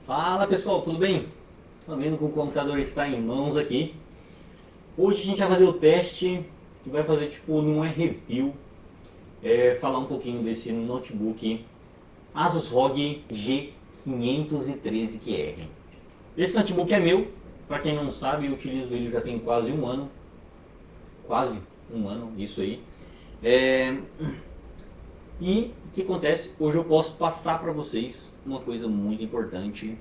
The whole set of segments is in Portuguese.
Fala pessoal, tudo bem? Estão vendo que o computador está em mãos aqui. Hoje a gente vai fazer o teste e vai fazer tipo, não é review, falar um pouquinho desse notebook Asus ROG G513QR. Esse notebook é meu, para quem não sabe, eu utilizo ele já tem quase um ano, isso aí. E o que acontece? Hoje eu posso passar para vocês uma coisa muito importante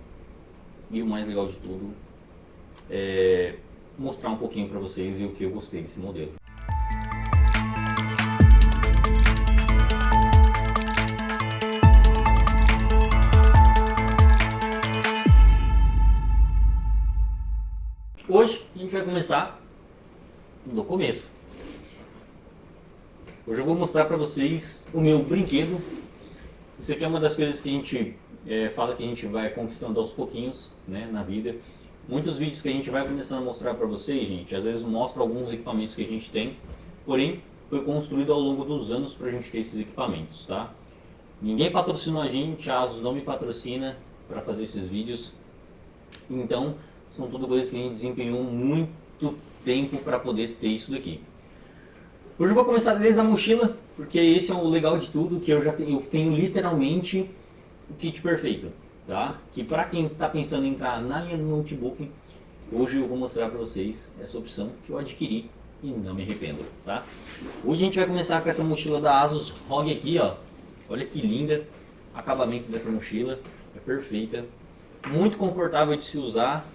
e o mais legal de tudo é mostrar um pouquinho para vocês e o que eu gostei desse modelo. Hoje a gente vai começar do começo. Hoje eu vou mostrar para vocês o meu brinquedo. Isso aqui é uma das coisas que a gente fala que a gente vai conquistando aos pouquinhos, né, na vida. Muitos vídeos que a gente vai começando a mostrar para vocês, gente, às vezes mostra alguns equipamentos que a gente tem, porém foi construído ao longo dos anos para a gente ter esses equipamentos, tá? Ninguém patrocinou a gente, a Asus não me patrocina para fazer esses vídeos, então são tudo coisas que a gente desempenhou muito tempo para poder ter isso daqui. Hoje eu vou começar desde a mochila, porque esse é o legal de tudo, que eu tenho literalmente o kit perfeito, tá? Que para quem está pensando em entrar na linha do notebook, hoje eu vou mostrar para vocês essa opção que eu adquiri e não me arrependo, tá? Hoje a gente vai começar com essa mochila da Asus ROG aqui, ó. Olha que linda, acabamento dessa mochila, é perfeita, muito confortável de se usar.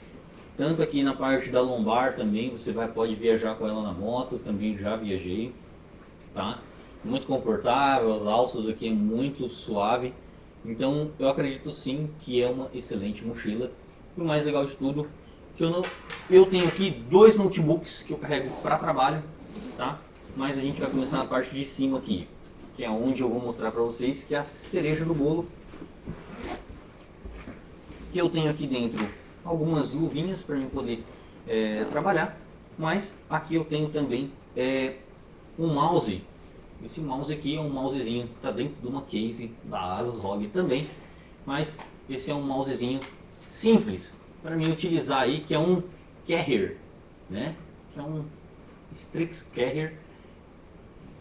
Tanto aqui na parte da lombar também, você pode viajar com ela na moto, também já viajei, tá? Muito confortável, as alças aqui é muito suave, então eu acredito sim que é uma excelente mochila. E o mais legal de tudo, que eu tenho aqui dois notebooks que eu carrego para trabalho, tá? Mas a gente vai começar na parte de cima aqui, que é onde eu vou mostrar para vocês que é a cereja do bolo. Que eu tenho aqui dentro algumas luvinhas para eu poder trabalhar, mas aqui eu tenho também um mouse. Esse mouse aqui é um mousezinho que está dentro de uma case da Asus ROG também, mas esse é um mousezinho simples para mim utilizar aí, que é um carrier, né? Que é um Strix Carrier,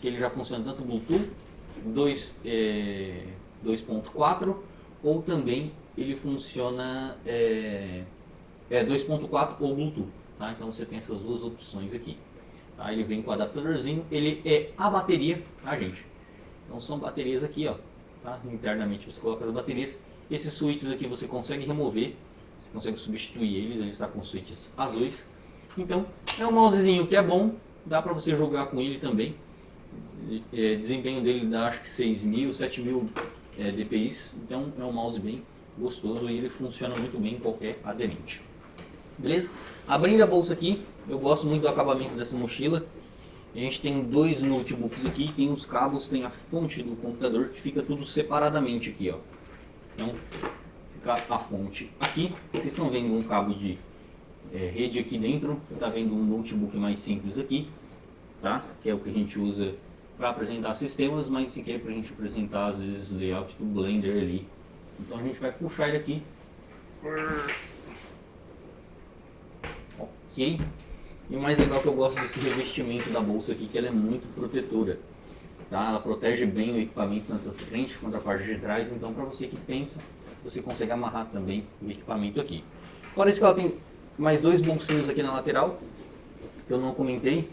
que ele já funciona tanto Bluetooth 2.4 ou também ele funciona 2.4 ou Bluetooth, tá? Então você tem essas duas opções aqui, tá? Ele vem com o adaptadorzinho, ele é a bateria, tá, gente? Então são baterias aqui, ó, tá? Internamente você coloca as baterias. Esses switches aqui você consegue remover, você consegue substituir eles, ele está com switches azuis. Então é um mousezinho que é bom, dá para você jogar com ele também. Desempenho dele dá acho que 6.000, 7.000 dpi, então é um mouse bem gostoso e ele funciona muito bem em qualquer aderente. Beleza? Abrindo a bolsa aqui, eu gosto muito do acabamento dessa mochila. A gente tem dois notebooks aqui, tem os cabos, tem a fonte do computador que fica tudo separadamente aqui, ó. Então, fica a fonte aqui. Vocês estão vendo um cabo de rede aqui dentro, tá vendo um notebook mais simples aqui, tá? Que é o que a gente usa para apresentar sistemas, mas se quer para a gente apresentar às vezes layout do Blender ali. Então a gente vai puxar ele aqui. Ok. E o mais legal que eu gosto desse revestimento da bolsa aqui, que ela é muito protetora, tá? Ela protege bem o equipamento tanto a frente quanto a parte de trás. Então para você que pensa, você consegue amarrar também o equipamento aqui. Fora isso que ela tem mais dois bolsinhos aqui na lateral, que eu não comentei.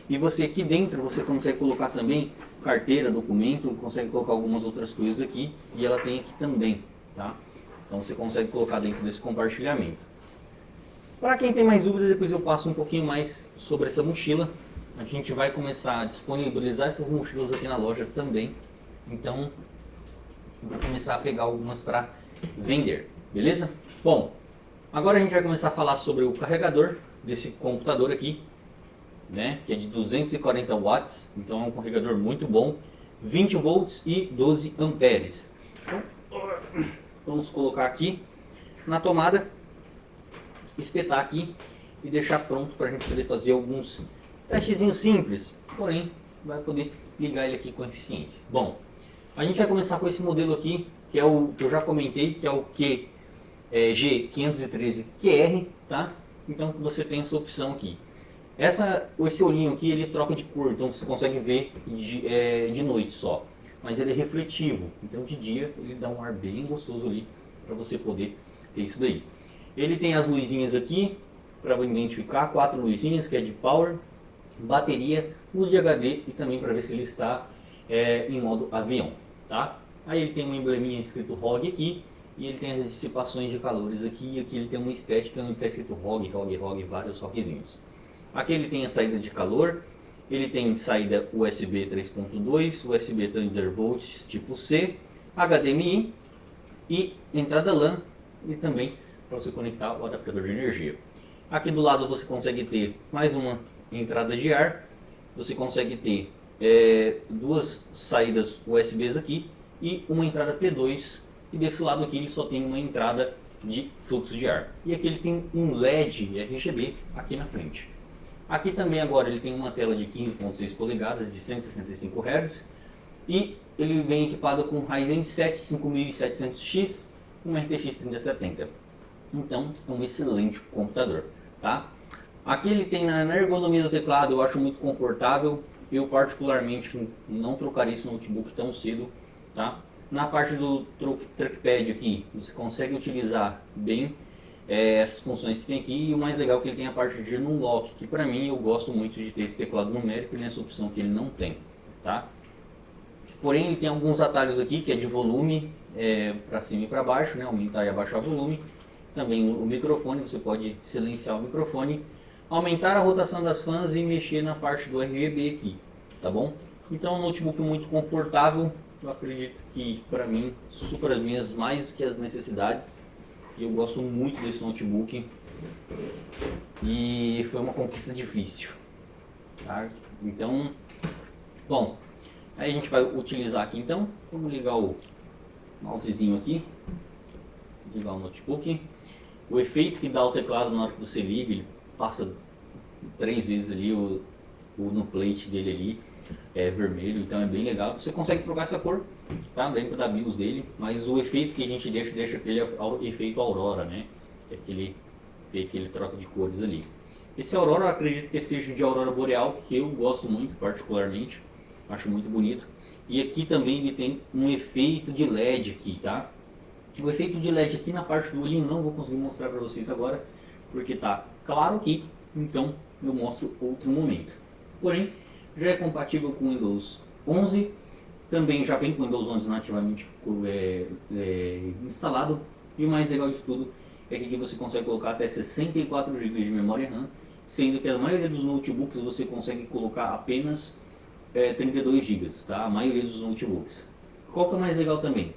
E você aqui dentro, você consegue colocar também carteira, documento, consegue colocar algumas outras coisas aqui. E ela tem aqui também, tá? Então você consegue colocar dentro desse compartilhamento. Para quem tem mais dúvidas, depois eu passo um pouquinho mais sobre essa mochila. A gente vai começar a disponibilizar essas mochilas aqui na loja também. Então, vou começar a pegar algumas para vender, beleza? Bom, agora a gente vai começar a falar sobre o carregador desse computador aqui, né, que é de 240 watts, então é um carregador muito bom, 20 volts e 12 amperes. Então, vamos colocar aqui na tomada, espetar aqui e deixar pronto para a gente poder fazer alguns testezinhos simples, porém vai poder ligar ele aqui com eficiência. Bom, a gente vai começar com esse modelo aqui, que é o que eu já comentei, que é o G513QR, tá? Então você tem essa opção aqui. Esse olhinho aqui ele troca de cor, então você consegue ver de noite só. Mas ele é refletivo, então de dia ele dá um ar bem gostoso ali para você poder ter isso daí. Ele tem as luzinhas aqui para identificar, 4 luzinhas que é de power, bateria, luz de HD e também para ver se ele está em modo avião, tá? Aí ele tem um embleminha escrito ROG aqui e ele tem as dissipações de calores aqui. E aqui ele tem uma estética onde está escrito ROG, vários rockzinhos. Aqui ele tem a saída de calor, ele tem saída USB 3.2, USB Thunderbolt tipo C, HDMI e entrada LAN e também para você conectar o adaptador de energia. Aqui do lado você consegue ter mais uma entrada de ar, você consegue ter duas saídas USBs aqui e uma entrada P2, e desse lado aqui ele só tem uma entrada de fluxo de ar. E aqui ele tem um LED RGB aqui na frente. Aqui também agora ele tem uma tela de 15.6 polegadas de 165 Hz e ele vem equipado com Ryzen 7 5700X com RTX 3070. Então é um excelente computador, tá? Aqui ele tem na ergonomia do teclado, eu acho muito confortável. Eu particularmente não trocaria esse notebook tão cedo, tá? Na parte do trackpad aqui, você consegue utilizar bem essas funções que tem aqui, e o mais legal é que ele tem a parte de unlock, que para mim eu gosto muito de ter esse teclado numérico nessa opção que ele não tem, tá? Porém ele tem alguns atalhos aqui que é de volume para cima e para baixo, né? Aumentar e abaixar o volume. Também o microfone, você pode silenciar o microfone, aumentar a rotação das fãs e mexer na parte do RGB aqui, tá bom? Então é um notebook muito confortável, eu acredito que para mim supera mais do que as necessidades. Eu gosto muito desse notebook e foi uma conquista difícil, tá? Então, bom, aí a gente vai utilizar aqui então, vamos ligar o mousezinho aqui, ligar o notebook. O efeito que dá o teclado na hora que você liga, ele passa 3 vezes ali no plate dele ali, vermelho, então é bem legal. Você consegue trocar essa cor, tá, dentro da BIOS dele, mas o efeito que a gente deixa aquele efeito Aurora, né? É aquele efeito que ele troca de cores ali. Esse Aurora eu acredito que seja de Aurora Boreal, que eu gosto muito particularmente, acho muito bonito. E aqui também ele tem um efeito de LED aqui, tá? O efeito de LED aqui na parte do olhinho não vou conseguir mostrar para vocês agora, porque tá claro aqui, então eu mostro outro momento. Porém, já é compatível com o Windows 11, também já vem com o Windows 11 nativamente instalado, e o mais legal de tudo é que aqui você consegue colocar até 64 GB de memória RAM, sendo que a maioria dos notebooks você consegue colocar apenas 32 GB, tá? A maioria dos notebooks. Qual que é o mais legal também?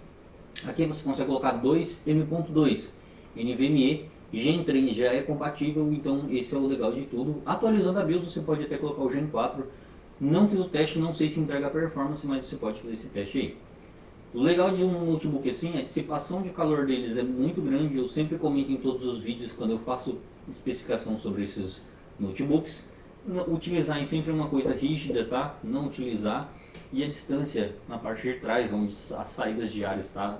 Aqui você consegue colocar 2 M.2 NVMe, Gen 3 já é compatível, então esse é o legal de tudo. Atualizando a BIOS você pode até colocar o Gen 4. Não fiz o teste, não sei se entrega performance, mas você pode fazer esse teste aí. O legal de um notebook assim, a dissipação de calor deles é muito grande. Eu sempre comento em todos os vídeos quando eu faço especificação sobre esses notebooks. Utilizar em sempre uma coisa rígida, tá? Não utilizar. E a distância na parte de trás, onde as saídas de ar está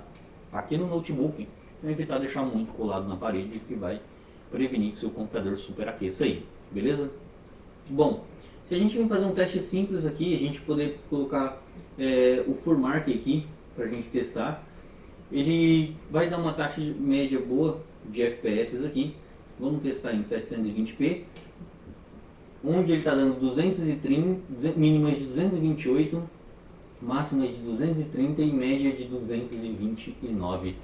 aqui no notebook, então evitar deixar muito colado na parede, que vai prevenir que seu computador superaqueça aí, beleza? Bom, se a gente vem fazer um teste simples aqui, a gente poder colocar o FurMark aqui para a gente testar, ele vai dar uma taxa média boa de FPS aqui. Vamos testar em 720p, onde ele está dando 230, mínimas de 228, máximas de 230 e média de 229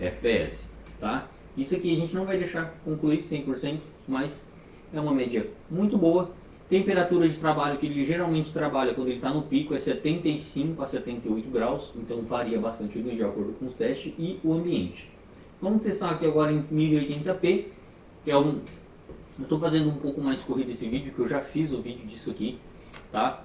FPS, tá? Isso aqui a gente não vai deixar concluir 100%, mas é uma média muito boa. Temperatura de trabalho que ele geralmente trabalha quando ele está no pico é 75 a 78 graus, então varia bastante de acordo com os testes e o ambiente. Vamos testar aqui agora em 1080p, que é eu estou fazendo um pouco mais corrido esse vídeo, que eu já fiz o vídeo disso aqui, tá?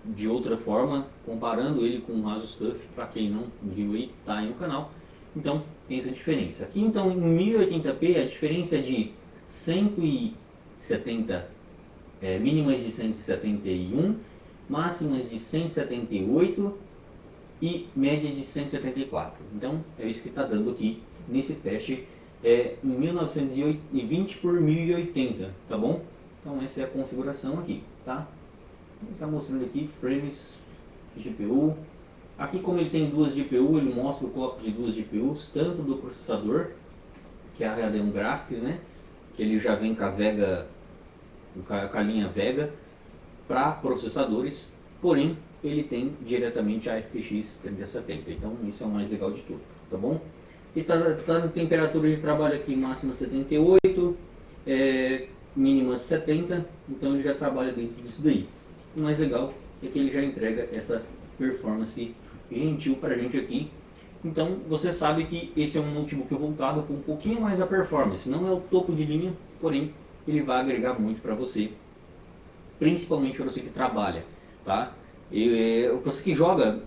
De outra forma, comparando ele com o Asus TUF, para quem não viu aí, tá aí no canal. Então tem essa diferença. Aqui então em 1080p a diferença é de 170, mínimas de 171, máximas de 178 e média de 174. Então é isso que está dando aqui nesse teste é em 1920 por 1080, tá bom? Então essa é a configuração aqui, tá? Ele está mostrando aqui frames GPU. Aqui, como ele tem duas GPU, ele mostra o clock de duas GPUs, tanto do processador, que é a Radeon Graphics, né? Que ele já vem com a Vega, com a linha Vega para processadores, porém ele tem diretamente a RTX 3070, então isso é o mais legal de tudo, tá bom? E tá na temperatura de trabalho aqui máxima 78, mínima 70, então ele já trabalha dentro disso daí. O mais legal é que ele já entrega essa performance gentil para a gente aqui. Então você sabe que esse é um notebook voltado com um pouquinho mais a performance, não é o topo de linha, porém ele vai agregar muito para você, principalmente para você que trabalha, tá? Você que joga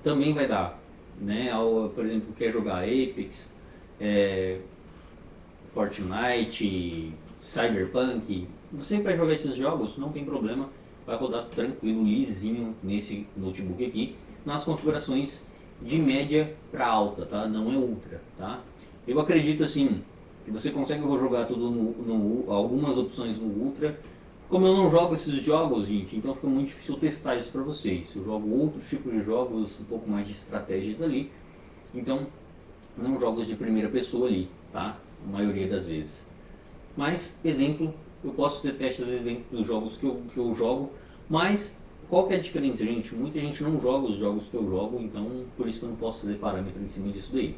também vai dar, né? Por exemplo, quer jogar Apex, Fortnite, Cyberpunk, você vai jogar esses jogos, não tem problema, vai rodar tranquilo, lisinho nesse notebook aqui, nas configurações de média para alta, tá? Não é ultra, tá? Eu acredito assim que você consegue jogar tudo algumas opções no ultra. Como eu não jogo esses jogos, gente, então fica muito difícil testar isso para vocês. Eu jogo outros tipos de jogos, um pouco mais de estratégias ali, então não jogos de primeira pessoa ali, tá? A maioria das vezes. Mas, exemplo, eu posso fazer testes às vezes dentro dos jogos que eu jogo, mas qual que é a diferença, gente? Muita gente não joga os jogos que eu jogo, então por isso que eu não posso fazer parâmetro em cima disso daí.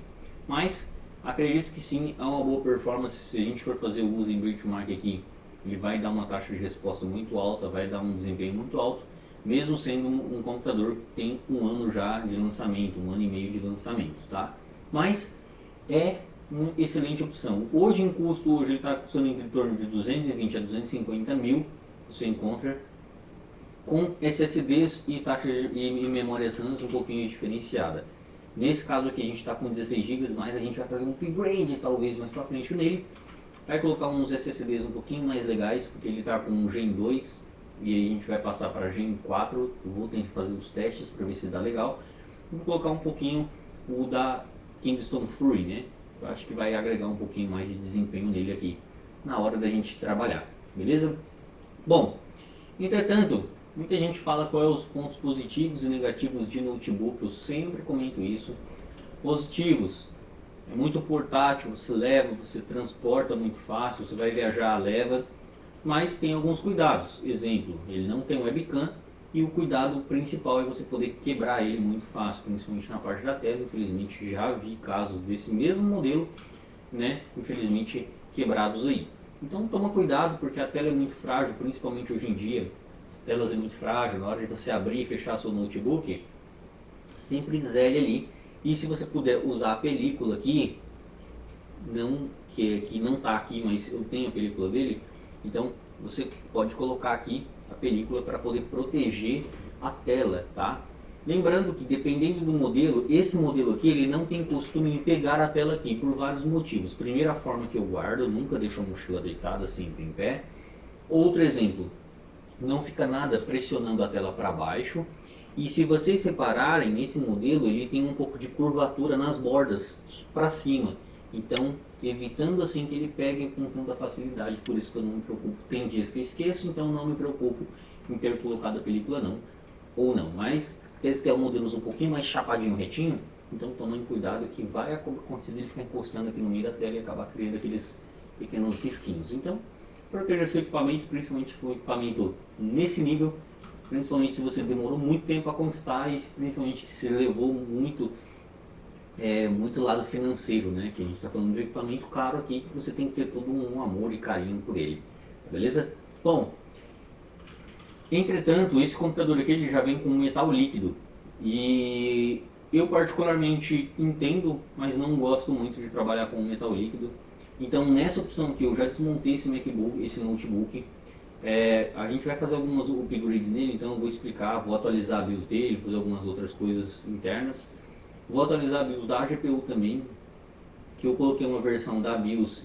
Mas acredito que sim, há uma boa performance. Se a gente for fazer o uso em benchmark aqui, ele vai dar uma taxa de resposta muito alta, vai dar um desempenho muito alto, mesmo sendo um computador que tem um ano já de lançamento, um ano e meio de lançamento, tá? Mas é uma excelente opção. Hoje em custo, hoje ele está custando em torno de 220 a 250 mil, você encontra com SSDs e taxas e memórias RAM um pouquinho diferenciada. Nesse caso aqui a gente está com 16 GB, mas a gente vai fazer um upgrade talvez mais para frente nele. Vai colocar uns SSDs um pouquinho mais legais, porque ele está com um Gen 2 e aí a gente vai passar para Gen 4. Eu vou tentar fazer os testes para ver se dá legal. Vou colocar um pouquinho o da Kingston Fury, né? Eu acho que vai agregar um pouquinho mais de desempenho nele aqui na hora da gente trabalhar, beleza? Bom, entretanto, muita gente fala quais os pontos positivos e negativos de notebook, eu sempre comento isso. Positivos, é muito portátil, você leva, você transporta muito fácil, você vai viajar, leva, mas tem alguns cuidados. Exemplo, ele não tem webcam e o cuidado principal é você poder quebrar ele muito fácil, principalmente na parte da tela. Infelizmente já vi casos desse mesmo modelo, né, infelizmente quebrados aí. Então toma cuidado, porque a tela é muito frágil, principalmente hoje em dia. As telas é muito frágil, na hora de você abrir e fechar seu notebook, sempre zele ali. E se você puder usar a película aqui, que não está aqui, mas eu tenho a película dele, então você pode colocar aqui a película para poder proteger a tela, tá? Lembrando que dependendo do modelo, esse modelo aqui ele não tem costume de pegar a tela aqui por vários motivos. Primeira forma que eu guardo, eu nunca deixo a mochila deitada, sempre em pé. Outro exemplo, não fica nada pressionando a tela para baixo. E se vocês repararem, nesse modelo ele tem um pouco de curvatura nas bordas para cima, então evitando assim que ele pegue com tanta facilidade. Por isso que eu não me preocupo, tem dias que eu esqueço, então não me preocupo em ter colocado a película ou não. Mas esse que é o modelo um pouquinho mais chapadinho, retinho, então tomando cuidado que vai acontecer ele ficar encostando aqui no meio da tela e acabar criando aqueles pequenos risquinhos. Então proteja seu equipamento, principalmente se for um equipamento nesse nível, principalmente se você demorou muito tempo a conquistar e principalmente que se levou muito lado financeiro, né? Que a gente está falando de um equipamento caro aqui, que você tem que ter todo um amor e carinho por ele, beleza? Bom, entretanto, esse computador aqui ele já vem com metal líquido e eu particularmente entendo, mas não gosto muito de trabalhar com metal líquido. Então nessa opção aqui eu já desmontei esse MacBook, esse notebook. A gente vai fazer algumas upgrades nele, então eu vou explicar, vou atualizar a BIOS dele, fazer algumas outras coisas internas. Vou atualizar a BIOS da GPU também, que eu coloquei uma versão da BIOS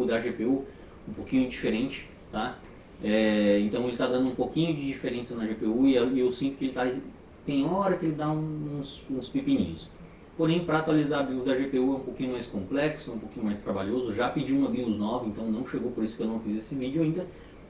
da GPU um pouquinho diferente, tá? Então ele está dando um pouquinho de diferença na GPU e eu sinto que ele tem hora que ele dá uns pepininhos. Porém, para atualizar a BIOS da GPU é um pouquinho mais complexo, um pouquinho mais trabalhoso. Já pedi uma BIOS nova, então não chegou, por isso que eu não fiz esse vídeo ainda.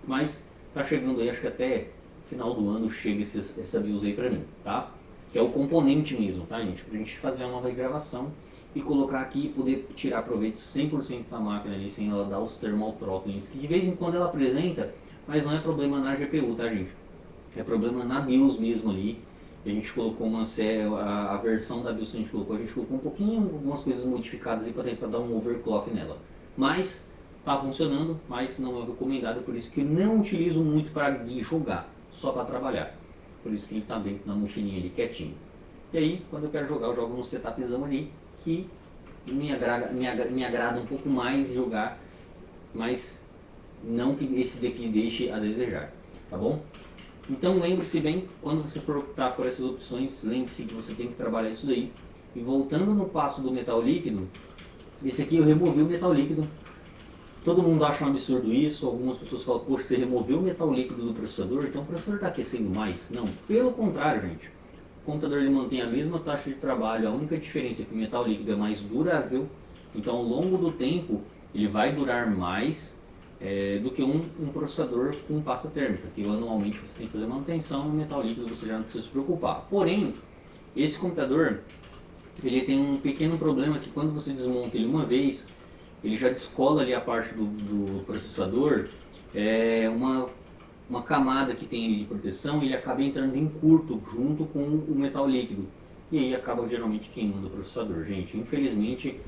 Mas tá chegando aí, acho que até final do ano chega essa BIOS aí pra mim, tá? Que é o componente mesmo, tá, gente? Pra gente fazer uma nova gravação e colocar aqui e poder tirar proveito 100% da máquina ali, sem ela dar os thermal throttlings, que de vez em quando ela apresenta, mas não é problema na GPU, tá, gente? É problema na BIOS mesmo ali. A gente colocou a versão da BIOS que a gente colocou um pouquinho, algumas coisas modificadas aí para tentar dar um overclock nela. Mas tá funcionando, mas não é recomendado, por isso que eu não utilizo muito para jogar, só para trabalhar. Por isso que ele está dentro da mochilinha ali quietinho. E aí, quando eu quero jogar, eu jogo num setupzão ali que me agrada um pouco mais jogar, mas não que esse daqui deixe a desejar, tá bom? Então lembre-se bem, quando você for optar por essas opções, lembre-se que você tem que trabalhar isso daí. E voltando no passo do metal líquido, esse aqui eu removi o metal líquido. Todo mundo acha um absurdo isso, algumas pessoas falam, poxa, você removeu o metal líquido do processador, então o processador está aquecendo mais. Não, pelo contrário, gente. O computador ele mantém a mesma taxa de trabalho, a única diferença é que o metal líquido é mais durável, então ao longo do tempo ele vai durar mais do que um processador com pasta térmica, que anualmente você tem que fazer manutenção, no metal líquido você já não precisa se preocupar. Porém, esse computador ele tem um pequeno problema que quando você desmonta ele uma vez, ele já descola ali a parte do processador, uma camada que tem ali de proteção, e ele acaba entrando em curto junto com o metal líquido. E aí acaba geralmente queimando o processador. Gente, infelizmente,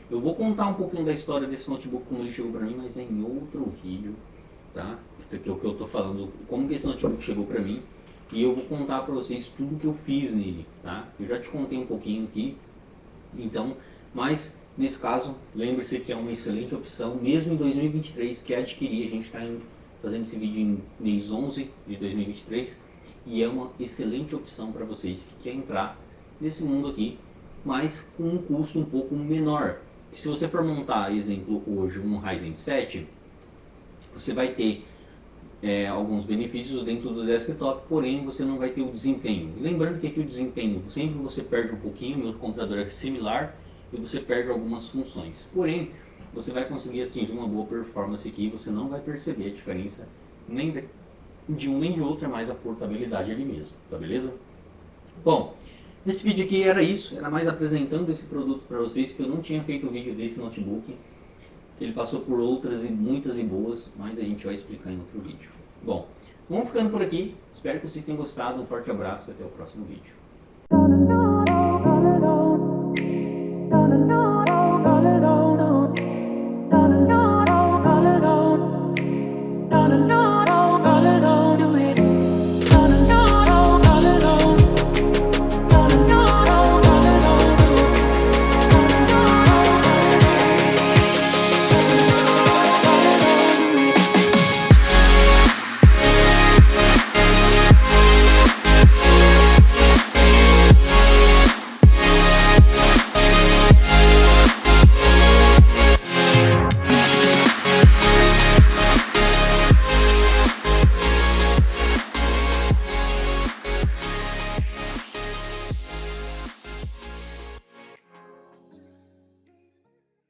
eu vou contar um pouquinho da história desse notebook, como ele chegou para mim, mas é em outro vídeo, tá? Que é o que eu estou falando, como que esse notebook chegou para mim. E eu vou contar para vocês tudo que eu fiz nele, tá? Eu já te contei um pouquinho aqui, então, mas nesse caso, lembre-se que é uma excelente opção, mesmo em 2023, que adquirir. A gente está fazendo esse vídeo em mês 11 de 2023 e é uma excelente opção para vocês que querem entrar nesse mundo aqui, mas com um custo um pouco menor. Se você for montar, exemplo, hoje um Ryzen 7, você vai ter alguns benefícios dentro do desktop, porém você não vai ter o desempenho. Lembrando que aqui o desempenho sempre você perde um pouquinho, meu computador é similar, e você perde algumas funções. Porém, você vai conseguir atingir uma boa performance aqui, você não vai perceber a diferença nem de um nem de outro, é mais a portabilidade ali mesmo, tá beleza? Bom, nesse vídeo aqui era isso, era mais apresentando esse produto para vocês, que eu não tinha feito o vídeo desse notebook, que ele passou por outras e muitas e boas, mas a gente vai explicar em outro vídeo. Bom, vamos ficando por aqui, espero que vocês tenham gostado, um forte abraço e até o próximo vídeo.